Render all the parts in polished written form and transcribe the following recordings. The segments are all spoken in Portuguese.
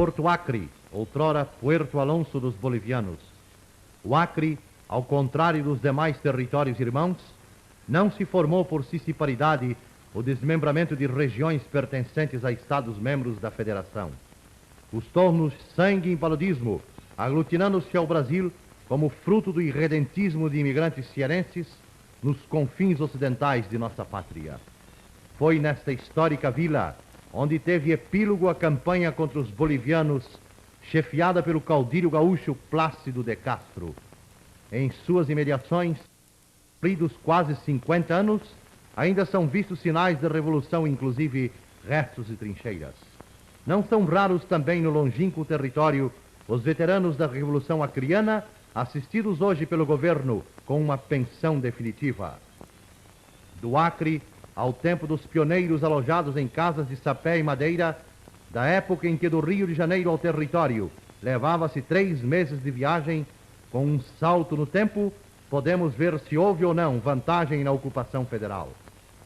Porto Acre, outrora Puerto Alonso dos bolivianos. O Acre, ao contrário dos demais territórios irmãos, não se formou por cisparidade o desmembramento de regiões pertencentes a Estados-membros da Federação. Custou-nos sangue e paludismo, aglutinando-se ao Brasil como fruto do irredentismo de imigrantes cearenses nos confins ocidentais de nossa pátria. Foi nesta histórica vila onde teve epílogo a campanha contra os bolivianos, chefiada pelo caudilho gaúcho Plácido de Castro. Em suas imediações, cumpridos quase 50 anos, ainda são vistos sinais de revolução, inclusive restos de trincheiras. Não são raros também no longínquo território os veteranos da Revolução Acreana, assistidos hoje pelo governo com uma pensão definitiva. Do Acre ao tempo dos pioneiros alojados em casas de sapé e madeira, da época em que do Rio de Janeiro ao território levava-se 3 meses de viagem, com um salto no tempo, podemos ver se houve ou não vantagem na ocupação federal.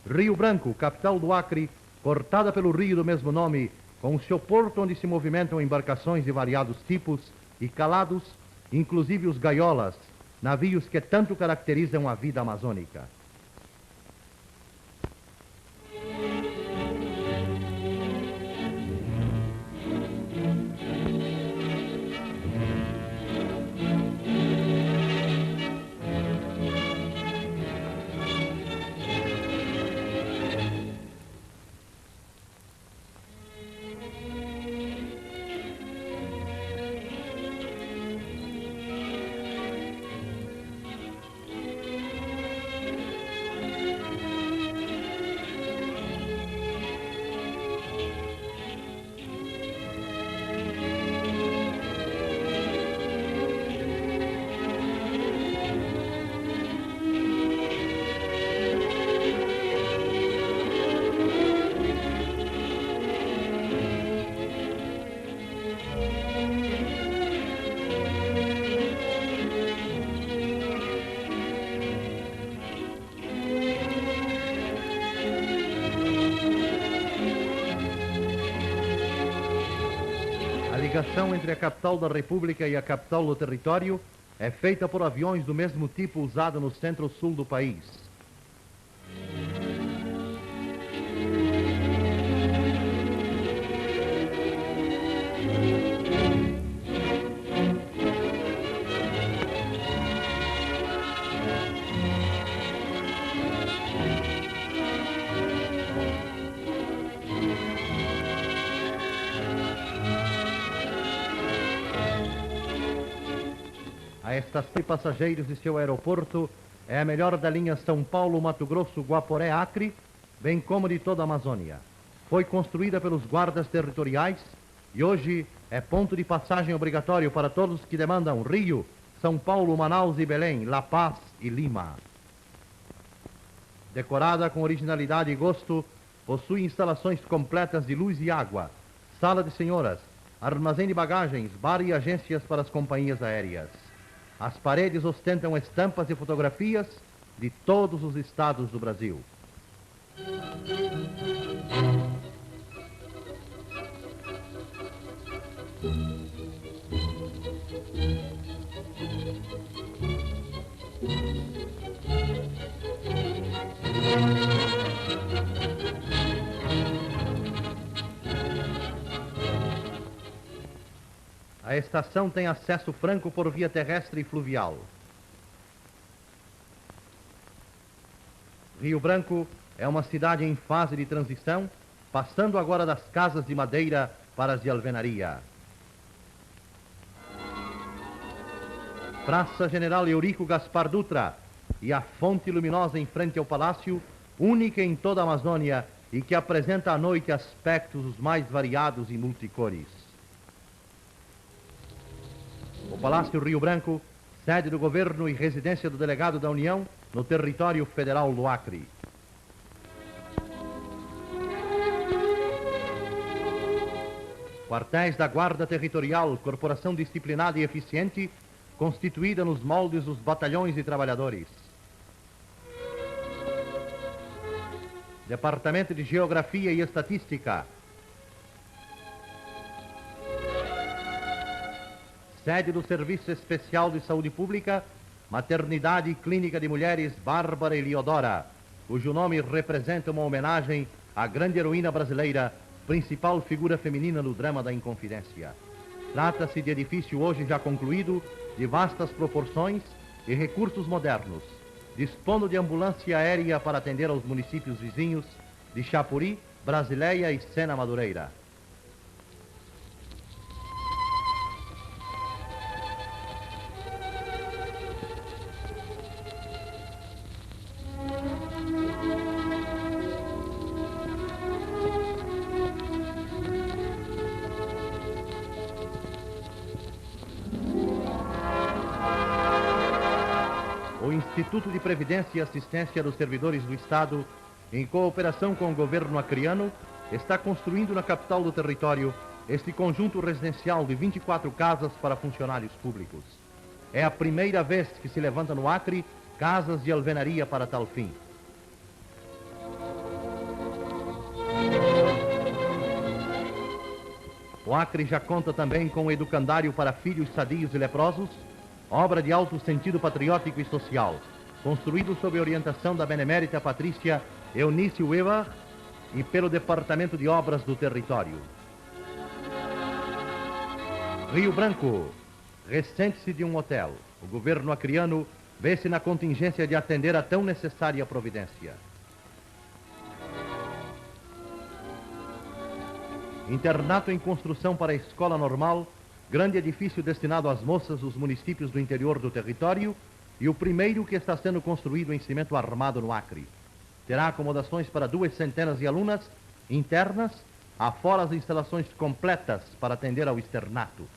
Rio Branco, capital do Acre, cortada pelo rio do mesmo nome, com o seu porto onde se movimentam embarcações de variados tipos e calados, inclusive os gaiolas, navios que tanto caracterizam a vida amazônica. A ligação entre a capital da República e a capital do território é feita por aviões do mesmo tipo usado no centro-sul do país. A estação de passageiros de seu aeroporto é a melhor da linha São Paulo-Mato Grosso-Guaporé-Acre, bem como de toda a Amazônia. Foi construída pelos guardas territoriais e hoje é ponto de passagem obrigatório para todos que demandam Rio, São Paulo, Manaus e Belém, La Paz e Lima. Decorada com originalidade e gosto, possui instalações completas de luz e água, sala de senhoras, armazém de bagagens, bar e agências para as companhias aéreas. As paredes ostentam estampas e fotografias de todos os estados do Brasil. A estação tem acesso franco por via terrestre e fluvial. Rio Branco é uma cidade em fase de transição, passando agora das casas de madeira para as de alvenaria. Praça General Eurico Gaspar Dutra e a fonte luminosa em frente ao palácio, única em toda a Amazônia e que apresenta à noite aspectos os mais variados e multicores. O Palácio Rio Branco, sede do governo e residência do delegado da União no território federal do Acre. Quartéis da Guarda Territorial, corporação disciplinada e eficiente, constituída nos moldes dos batalhões de trabalhadores. Departamento de Geografia e Estatística. sede do Serviço Especial de Saúde Pública, Maternidade e Clínica de Mulheres Bárbara Eliodora, cujo nome representa uma homenagem à grande heroína brasileira, principal figura feminina no drama da Inconfidência. Trata-se de edifício hoje já concluído, de vastas proporções e recursos modernos, dispondo de ambulância aérea para atender aos municípios vizinhos de Chapuri, Brasileia e Sena Madureira. O Instituto de Previdência e Assistência dos Servidores do Estado, em cooperação com o governo acreano, está construindo na capital do território este conjunto residencial de 24 casas para funcionários públicos. É a primeira vez que se levanta no Acre casas de alvenaria para tal fim. O Acre já conta também com o educandário para filhos sadios e leprosos, obra de alto sentido patriótico e social, construído sob orientação da benemérita Patrícia Eunice Weber e pelo Departamento de Obras do Território. Rio Branco, ressente-se de um hotel. O governo acreano vê-se na contingência de atender a tão necessária providência. Internato em construção para a escola normal, grande edifício destinado às moças dos municípios do interior do território e o primeiro que está sendo construído em cimento armado no Acre. Terá acomodações para 200 de alunas internas, afora as instalações completas para atender ao externato.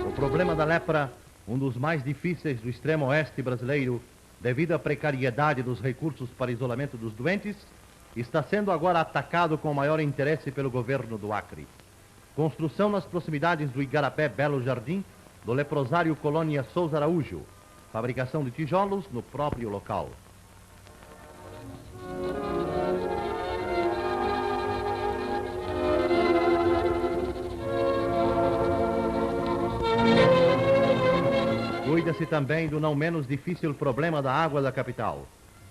O problema da lepra, um dos mais difíceis do extremo oeste brasileiro, devido à precariedade dos recursos para isolamento dos doentes, está sendo agora atacado com maior interesse pelo governo do Acre. Construção nas proximidades do Igarapé Belo Jardim, do leprosário Colônia Souza Araújo. Fabricação de tijolos no próprio local. Cuida-se também do não menos difícil problema da água da capital.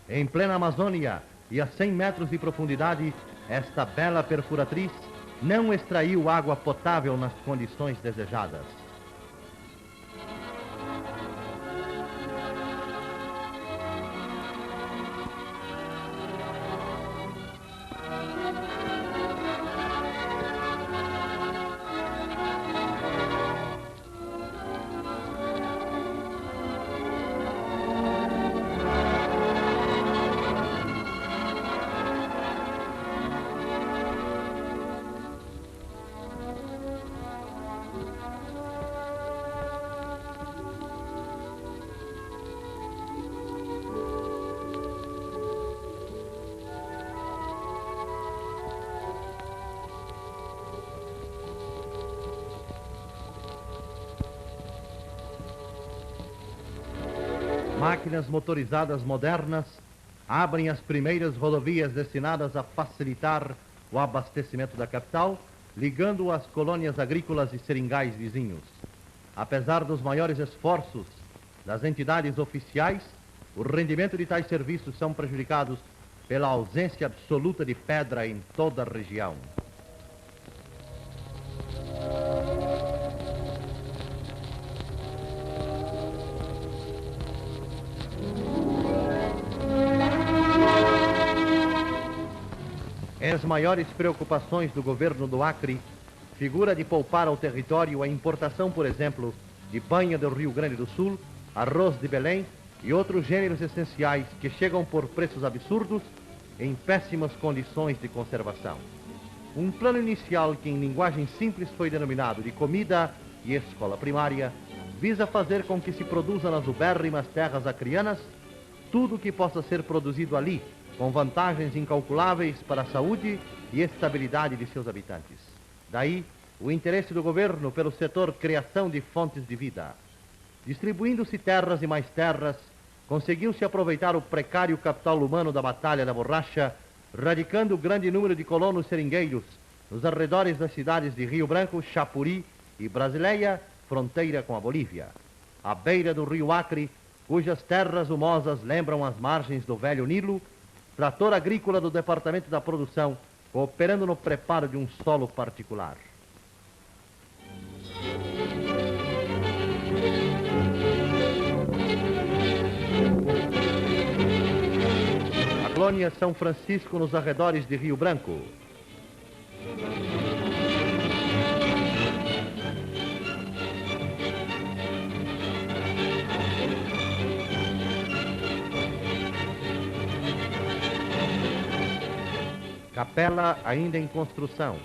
Em plena Amazônia e a 100 metros de profundidade, esta bela perfuratriz não extraiu água potável nas condições desejadas. Máquinas motorizadas modernas abrem as primeiras rodovias destinadas a facilitar o abastecimento da capital, ligando às colônias agrícolas e seringais vizinhos. Apesar dos maiores esforços das entidades oficiais, o rendimento de tais serviços são prejudicados pela ausência absoluta de pedra em toda a região. As maiores preocupações do governo do Acre figura de poupar ao território a importação, por exemplo, de banha do Rio Grande do Sul, arroz de Belém e outros gêneros essenciais que chegam por preços absurdos em péssimas condições de conservação. Um plano inicial que em linguagem simples foi denominado de comida e escola primária visa fazer com que se produza nas ubérrimas terras acrianas tudo o que possa ser produzido ali, com vantagens incalculáveis para a saúde e estabilidade de seus habitantes. Daí, o interesse do governo pelo setor criação de fontes de vida. Distribuindo-se terras e mais terras, conseguiu-se aproveitar o precário capital humano da Batalha da Borracha, radicando o grande número de colonos seringueiros nos arredores das cidades de Rio Branco, Chapuri e Brasileia, fronteira com a Bolívia. À beira do rio Acre, cujas terras humosas lembram as margens do velho Nilo, trator agrícola do Departamento da Produção, cooperando no preparo de um solo particular. A colônia São Francisco nos arredores de Rio Branco. Capela ainda em construção.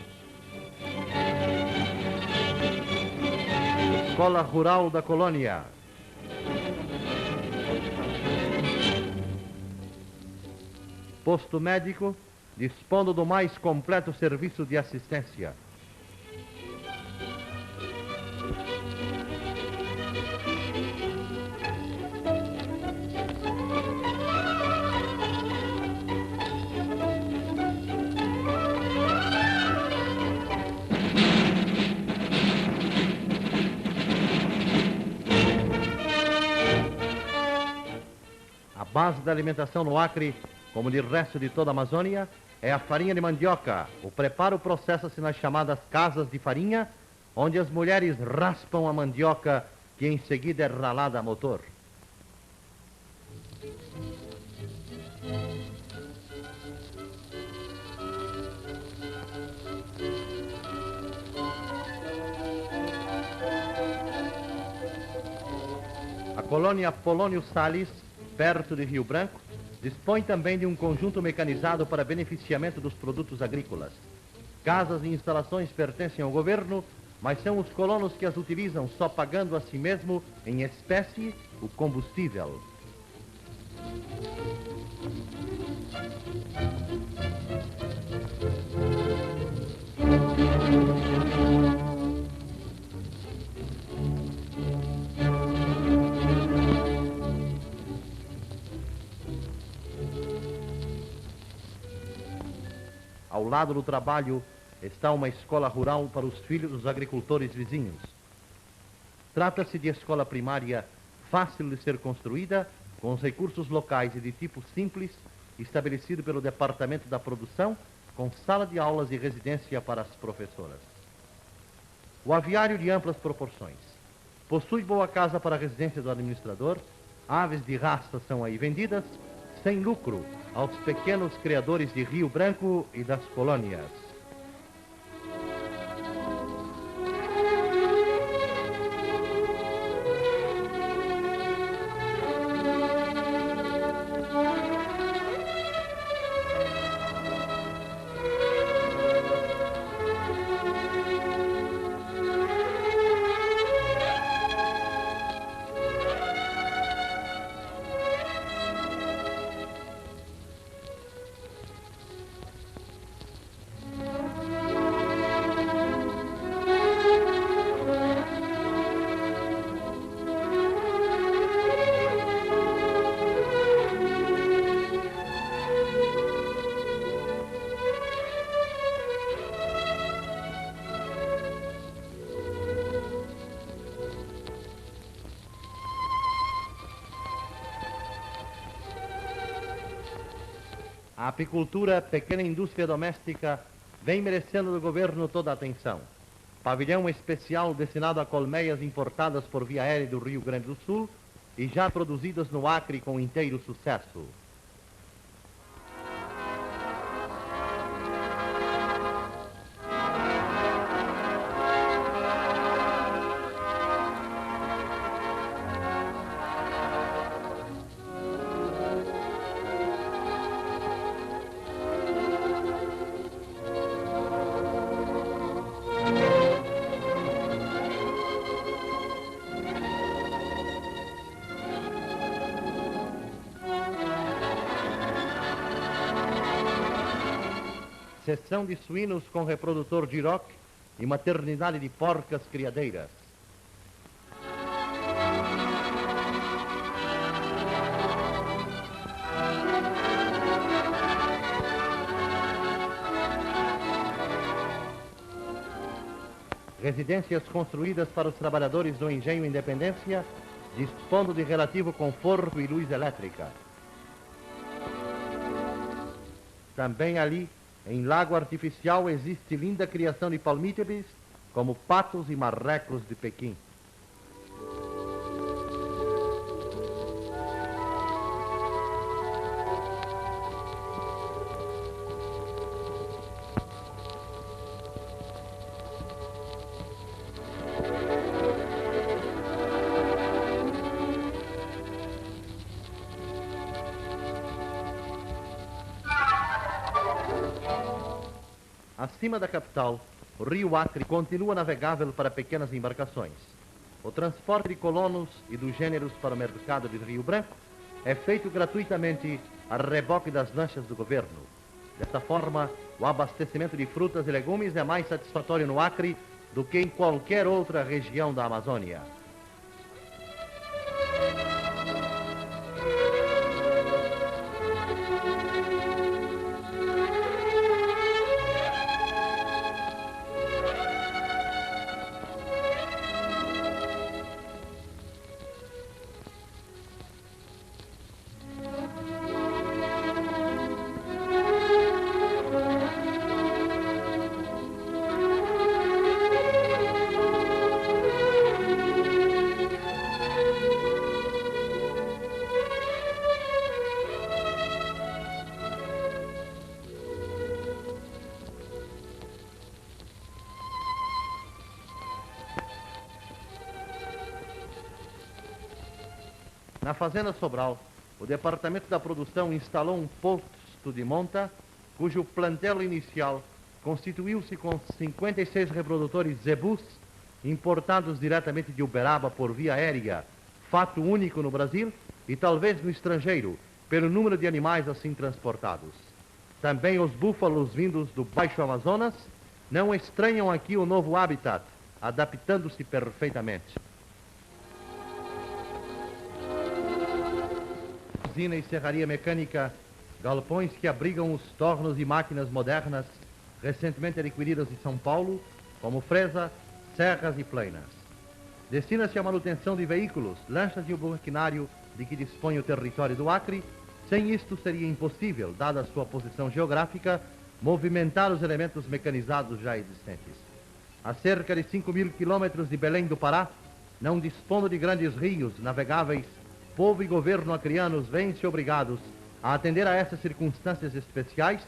Escola Rural da Colônia. Posto médico, dispondo do mais completo serviço de assistência. A base da alimentação no Acre, como de resto de toda a Amazônia, é a farinha de mandioca. O preparo processa-se nas chamadas casas de farinha, onde as mulheres raspam a mandioca, que em seguida é ralada a motor. A colônia Polônio Salles, perto de Rio Branco, dispõe também de um conjunto mecanizado para beneficiamento dos produtos agrícolas. Casas e instalações pertencem ao governo, mas são os colonos que as utilizam só pagando a si mesmo, em espécie, o combustível. Ao lado do trabalho está uma escola rural para os filhos dos agricultores vizinhos. Trata-se de escola primária fácil de ser construída, com os recursos locais e de tipo simples, estabelecido pelo Departamento da Produção, com sala de aulas e residência para as professoras. O aviário de amplas proporções. Possui boa casa para a residência do administrador, aves de raça são aí vendidas, sem lucro, aos pequenos criadores de Rio Branco e das colônias. A apicultura, pequena indústria doméstica, vem merecendo do governo toda a atenção. Pavilhão especial destinado a colmeias importadas por via aérea do Rio Grande do Sul e já produzidas no Acre com inteiro sucesso. seção de suínos com reprodutor de Giroc e maternidade de porcas criadeiras. Residências construídas para os trabalhadores do Engenho Independência, dispondo de relativo conforto e luz elétrica. Também ali, em lago artificial, existe linda criação de palmípedes, como patos e marrecos de Pequim. Acima da capital, o rio Acre continua navegável para pequenas embarcações. O transporte de colonos e dos gêneros para o mercado de Rio Branco é feito gratuitamente a reboque das lanchas do governo. Desta forma, o abastecimento de frutas e legumes é mais satisfatório no Acre do que em qualquer outra região da Amazônia. Na Fazenda Sobral, o Departamento da Produção instalou um posto de monta, cujo plantel inicial constituiu-se com 56 reprodutores Zebus, importados diretamente de Uberaba por via aérea, fato único no Brasil e talvez no estrangeiro, pelo número de animais assim transportados. Também os búfalos vindos do Baixo Amazonas não estranham aqui o novo habitat, adaptando-se perfeitamente. Usina e serraria mecânica, galpões que abrigam os tornos e máquinas modernas recentemente adquiridas em São Paulo, como fresa, serras e plainas. Destina-se à manutenção de veículos, lanchas e o maquinário de que dispõe o território do Acre. Sem isto seria impossível, dada a sua posição geográfica, movimentar os elementos mecanizados já existentes. A cerca de 5.000 quilômetros de Belém do Pará, não dispondo de grandes rios navegáveis, povo e governo acreanos veem-se obrigados a atender a essas circunstâncias especiais,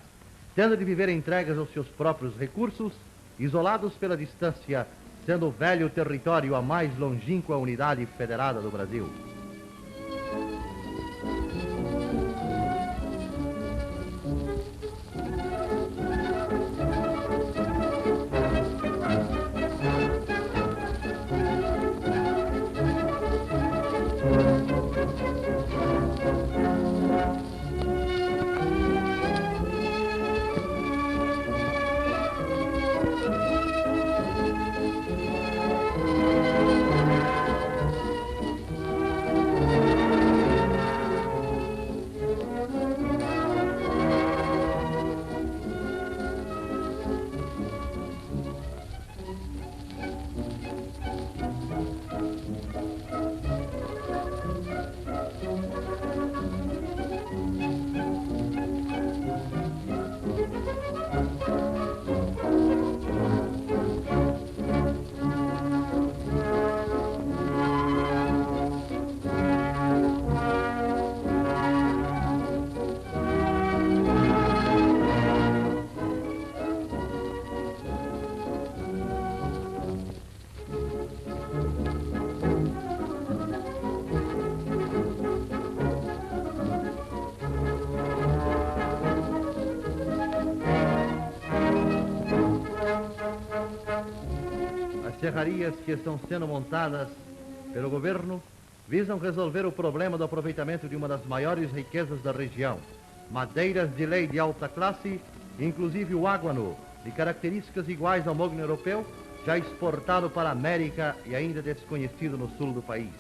tendo de viver entregas aos seus próprios recursos, isolados pela distância, sendo o velho território a mais longínqua unidade federada do Brasil. Serrarias que estão sendo montadas pelo governo visam resolver o problema do aproveitamento de uma das maiores riquezas da região, madeiras de lei de alta classe inclusive o águano, de características iguais ao mogno europeu, já exportado para a América e ainda desconhecido no sul do país.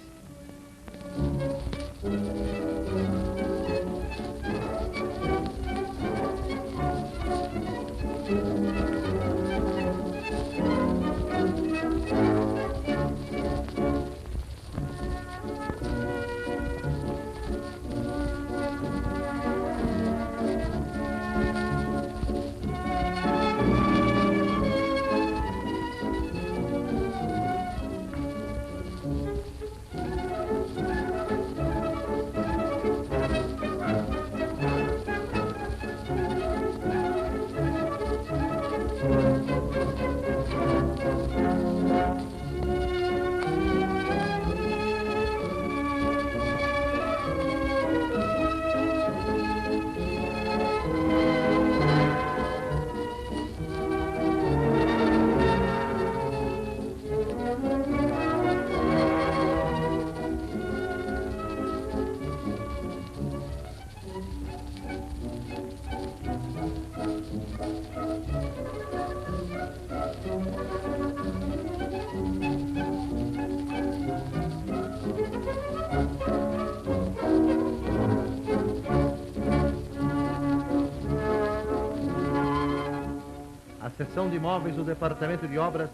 A seção de imóveis do Departamento de Obras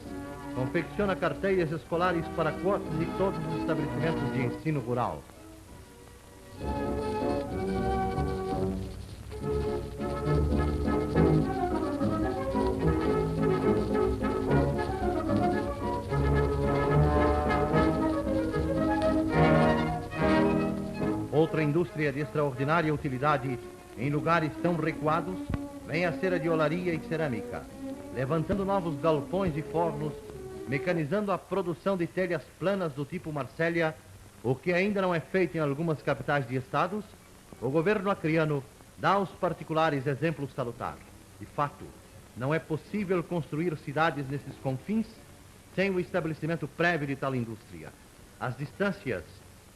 confecciona carteiras escolares para cotas de todos os estabelecimentos de ensino rural. Outra indústria de extraordinária utilidade em lugares tão recuados vem a ser a de olaria e cerâmica, levantando novos galpões e fornos, mecanizando a produção de telhas planas do tipo Marsella, o que ainda não é feito em algumas capitais de estados. O governo acreano dá aos particulares exemplos salutares. De fato, não é possível construir cidades nesses confins sem o estabelecimento prévio de tal indústria. As distâncias,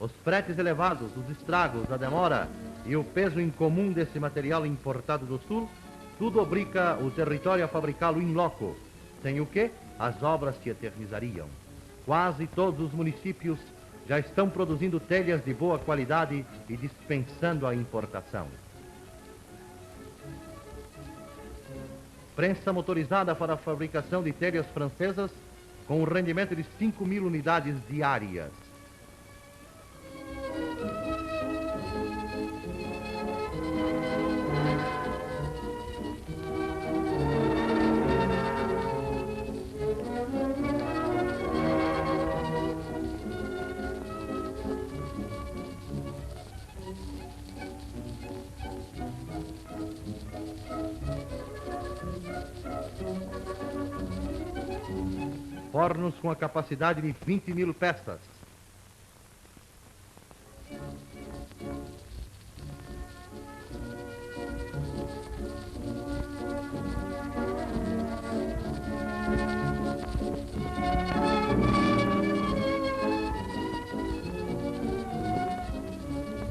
os fretes elevados, os estragos, a demora e o peso incomum desse material importado do sul, tudo obriga o território a fabricá-lo in loco, sem o que as obras se eternizariam. Quase todos os municípios já estão produzindo telhas de boa qualidade e dispensando a importação. Prensa motorizada para a fabricação de telhas francesas com um rendimento de 5.000 unidades diárias. Fornos com a capacidade de 20.000 peças.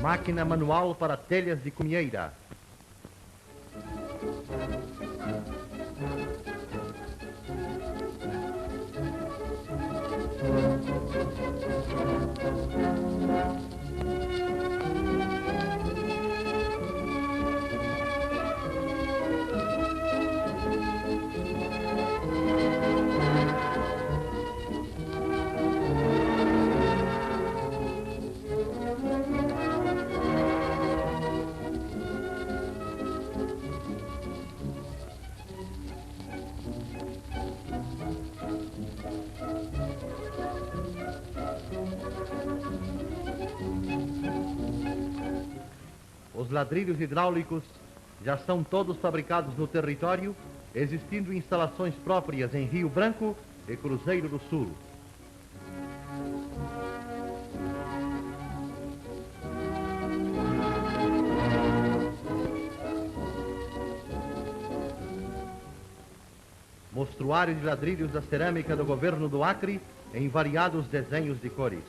Máquina manual para telhas de cunheira. Os ladrilhos hidráulicos já são todos fabricados no território, existindo instalações próprias em Rio Branco e Cruzeiro do Sul. Mostruário de ladrilhos da cerâmica do governo do Acre em variados desenhos de cores.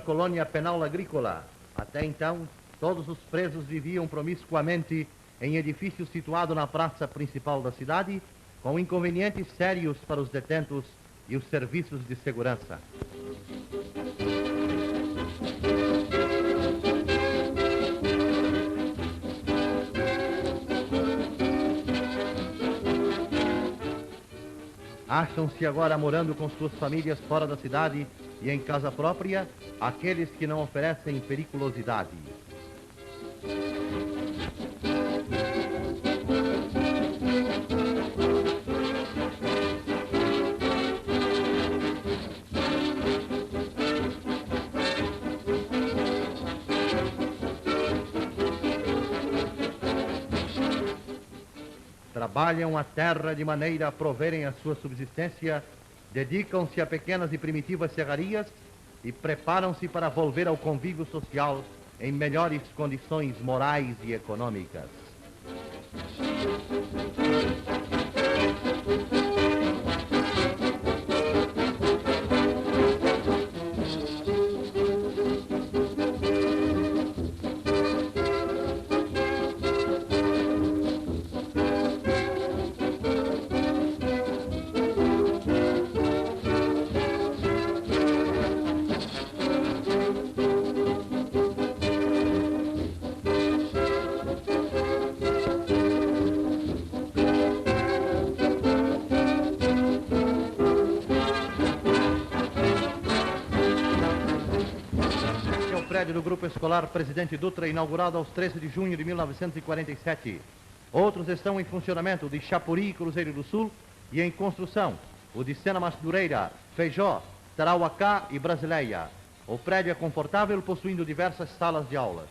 colônia penal agrícola. Até então, todos os presos viviam promiscuamente em edifícios situados na praça principal da cidade, com inconvenientes sérios para os detentos e os serviços de segurança. Acham-se agora morando com suas famílias fora da cidade e em casa própria aqueles que não oferecem periculosidade. Trabalham a terra de maneira a proverem a sua subsistência, dedicam-se a pequenas e primitivas serrarias e preparam-se para volver ao convívio social em melhores condições morais e econômicas. Prédio do Grupo Escolar Presidente Dutra, inaugurado aos 13 de junho de 1947. Outros estão em funcionamento, o de Chapuri e Cruzeiro do Sul, e em construção, o de Sena Madureira, Feijó, Tarauacá e Brasileia. O prédio é confortável, possuindo diversas salas de aulas.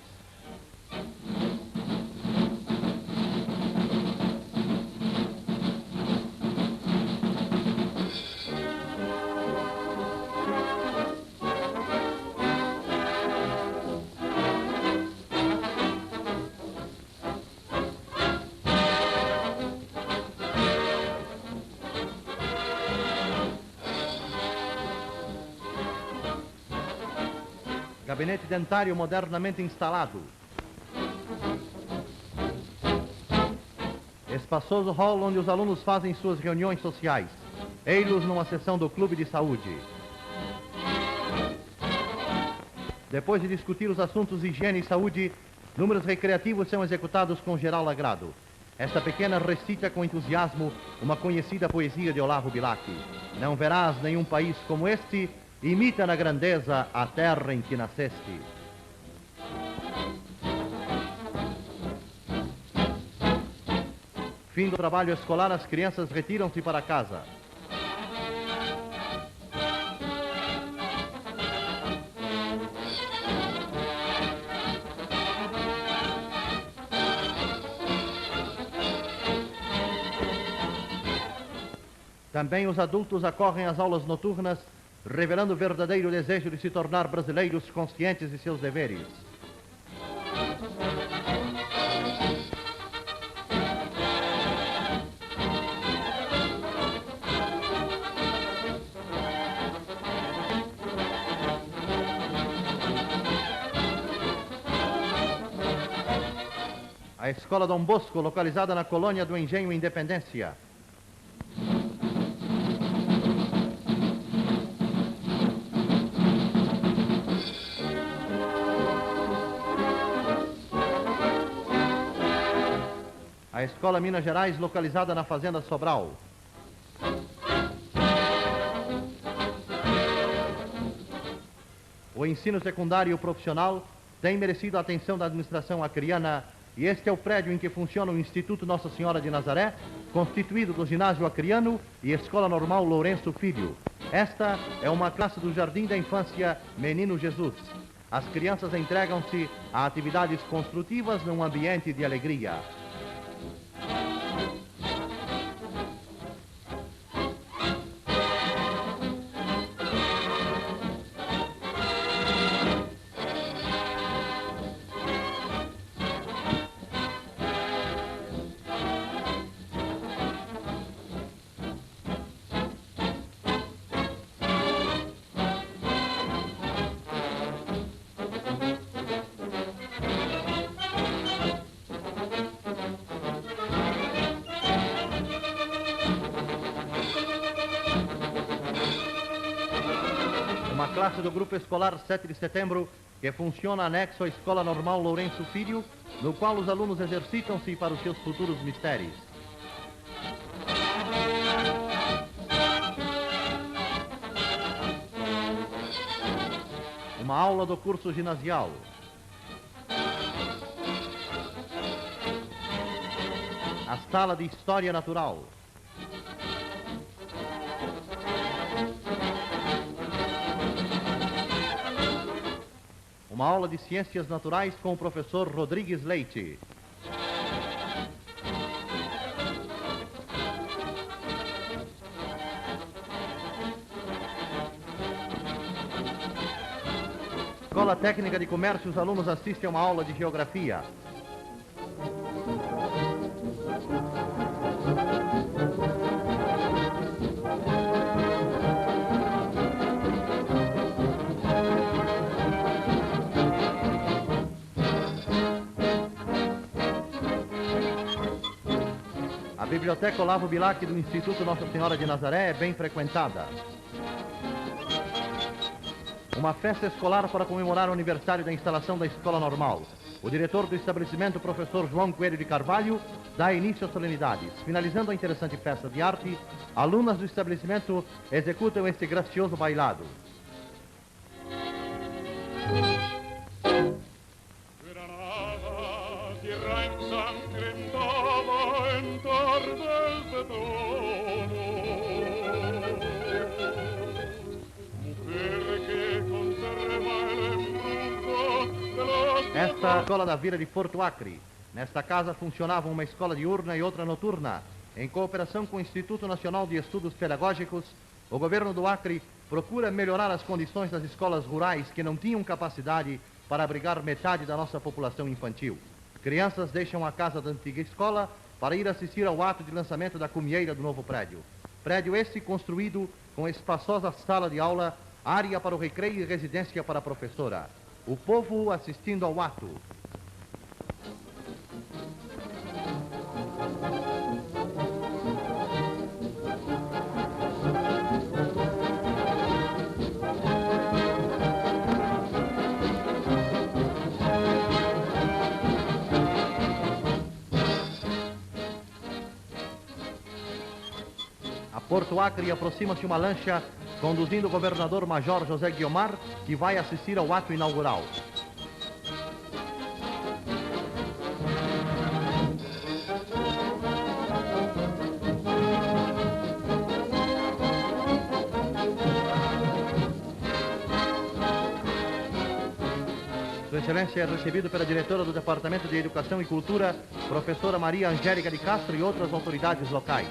Gabinete dentário modernamente instalado. Espaçoso hall onde os alunos fazem suas reuniões sociais. Ei-los numa sessão do Clube de Saúde. Depois de discutir os assuntos de higiene e saúde, números recreativos são executados com geral agrado. Esta pequena recita com entusiasmo uma conhecida poesia de Olavo Bilac. Não verás nenhum país como este, imita na grandeza a terra em que nasceste. Fim do trabalho escolar, as crianças retiram-se para casa. Também os adultos acorrem às aulas noturnas, revelando o verdadeiro desejo de se tornar brasileiros conscientes de seus deveres. A Escola Dom Bosco, localizada na colônia do Engenho Independência. A Escola Minas Gerais, localizada na Fazenda Sobral. O ensino secundário profissional tem merecido a atenção da administração acreana e este é o prédio em que funciona o Instituto Nossa Senhora de Nazaré, constituído do Ginásio Acreano e Escola Normal Lourenço Filho. Esta é uma classe do Jardim da Infância Menino Jesus. As crianças entregam-se a atividades construtivas num ambiente de alegria. classe do Grupo Escolar 7 de Setembro, que funciona anexo à Escola Normal Lourenço Filho, no qual os alunos exercitam-se para os seus futuros mistérios. Uma aula do curso ginasial. A sala de História Natural. Uma aula de Ciências Naturais com o professor Rodrigues Leite. Escola Técnica de Comércio, os alunos assistem a uma aula de Geografia. A Biblioteca Olavo Bilac do Instituto Nossa Senhora de Nazaré é bem frequentada. Uma festa escolar para comemorar o aniversário da instalação da Escola Normal. O diretor do estabelecimento, professor João Coelho de Carvalho, dá início às solenidades. Finalizando a interessante festa de arte, alunas do estabelecimento executam este gracioso bailado. Granada, tierra ensangrentada en tardes de otoño. Mujer que conserva el embrujo de los... Esta escola da Vila de Porto Acre. Nesta casa funcionava uma escola diurna e outra noturna. Em cooperação com o Instituto Nacional de Estudos Pedagógicos, o governo do Acre procura melhorar as condições das escolas rurais que não tinham capacidade para abrigar metade da nossa população infantil. Crianças deixam a casa da antiga escola para ir assistir ao ato de lançamento da cumieira do novo prédio. Prédio esse construído com espaçosa sala de aula, área para o recreio e residência para a professora. O povo assistindo ao ato. A Porto Acre aproxima-se uma lancha conduzindo o governador Major José Guiomar, que vai assistir ao ato inaugural. Sua Excelência é recebido pela diretora do Departamento de Educação e Cultura, professora Maria Angélica de Castro, e outras autoridades locais.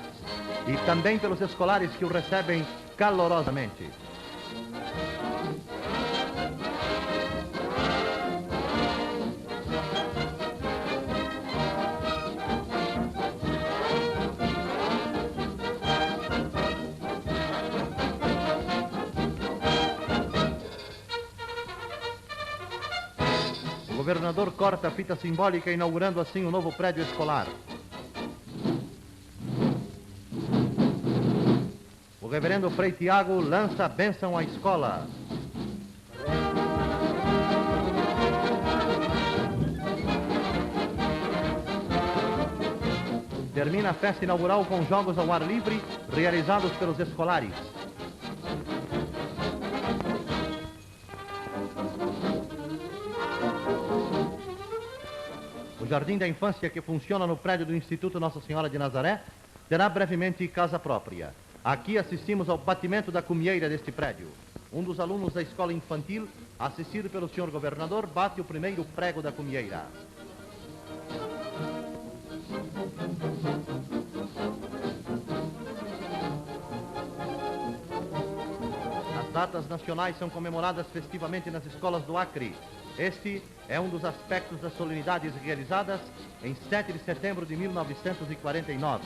E também pelos escolares que o recebem calorosamente. O governador corta a fita simbólica, inaugurando assim o novo prédio escolar. O reverendo Frei Tiago lança a bênção à escola. Termina a festa inaugural com jogos ao ar livre, realizados pelos escolares. O Jardim da Infância, que funciona no prédio do Instituto Nossa Senhora de Nazaré, terá brevemente casa própria. Aqui assistimos ao batimento da cumieira deste prédio. Um dos alunos da escola infantil, assistido pelo senhor governador, bate o primeiro prego da cumieira. As datas nacionais são comemoradas festivamente nas escolas do Acre. Este é um dos aspectos das solenidades realizadas em 7 de setembro de 1949.